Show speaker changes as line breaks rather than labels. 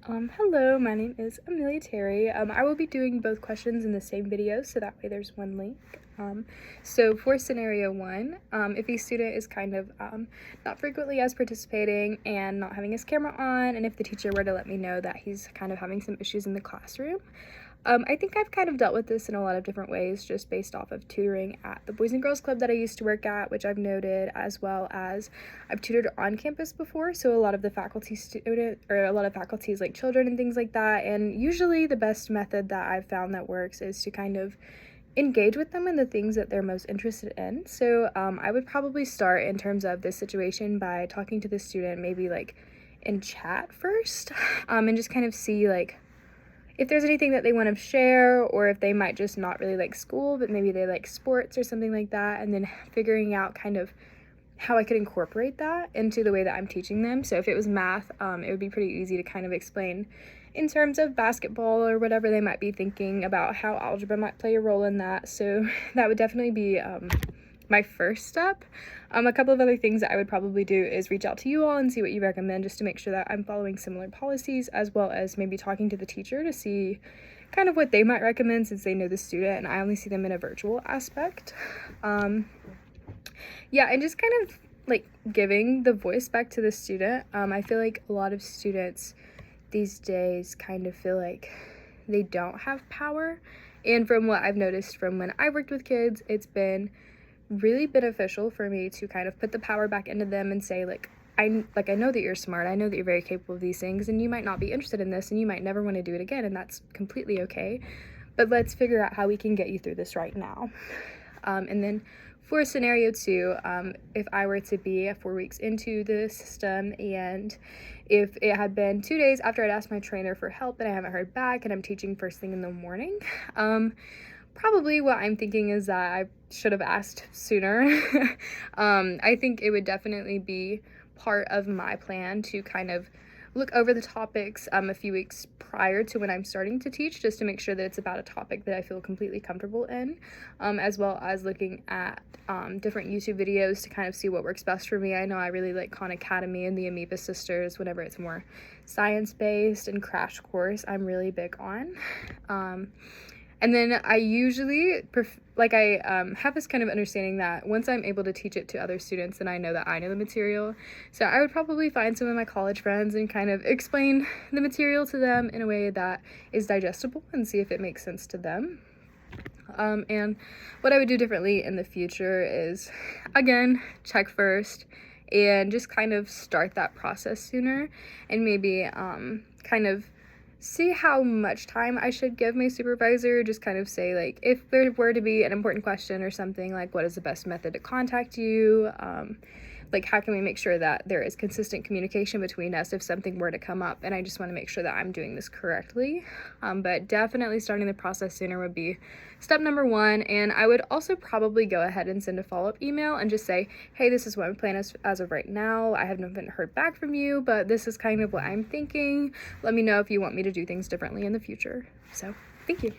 Hello, my name is Amelia Terry. I will be doing both questions in the same video, so that way there's one link. So for scenario one, if a student is kind of not frequently as participating and not having his camera on, and if the teacher were to let me know that he's kind of having some issues in the classroom, I think I've kind of dealt with this in a lot of different ways, just based off of tutoring at the Boys and Girls Club that I used to work at, which I've noted, as well as I've tutored on campus before, so a lot of the faculty's like children and things like that, and usually the best method that I've found that works is to kind of engage with them in the things that they're most interested in. So I would probably start in terms of this situation by talking to the student, maybe like in chat first, and just kind of see like if there's anything that they want to share, or if they might just not really like school, but maybe they like sports or something like that, and then figuring out kind of how I could incorporate that into the way that I'm teaching them. So if it was math, it would be pretty easy to kind of explain in terms of basketball or whatever they might be thinking about how algebra might play a role in that. So that would definitely be my first step. A couple of other things that I would probably do is reach out to you all and see what you recommend, just to make sure that I'm following similar policies, as well as maybe talking to the teacher to see kind of what they might recommend, since they know the student and I only see them in a virtual aspect. Yeah, and just kind of like giving the voice back to the student. I feel like a lot of students these days kind of feel like they don't have power, and from what I've noticed from when I worked with kids, it's been really beneficial for me to kind of put the power back into them and say, like, I know that you're smart, I know that you're very capable of these things, and you might not be interested in this, and you might never want to do it again, and that's completely okay, but let's figure out how we can get you through this right now. And then for scenario two, if I were to be 4 weeks into the system, and if it had been 2 days after I'd asked my trainer for help and I haven't heard back, and I'm teaching first thing in the morning, probably what I'm thinking is that I should have asked sooner. I think it would definitely be part of my plan to kind of look over the topics a few weeks prior to when I'm starting to teach, just to make sure that it's about a topic that I feel completely comfortable in, as well as looking at different YouTube videos to kind of see what works best for me. I know I really like Khan Academy and the Amoeba Sisters whenever it's more science-based, and Crash Course I'm really big on. And then I usually have this kind of understanding that once I'm able to teach it to other students, then I know that I know the material. So I would probably find some of my college friends and kind of explain the material to them in a way that is digestible and see if it makes sense to them. And what I would do differently in the future is, again, check first and just kind of start that process sooner, and maybe kind of see how much time I should give my supervisor. Just kind of say, like, if there were to be an important question or something, like, what is the best method to contact you? Like, how can we make sure that there is consistent communication between us if something were to come up, and I just want to make sure that I'm doing this correctly. But definitely starting the process sooner would be step number one, and I would also probably go ahead and send a follow-up email and just say, hey, this is what my plan is as of right now. I haven't heard back from you, but this is kind of what I'm thinking. Let me know if you want me to do things differently in the future. So, thank you.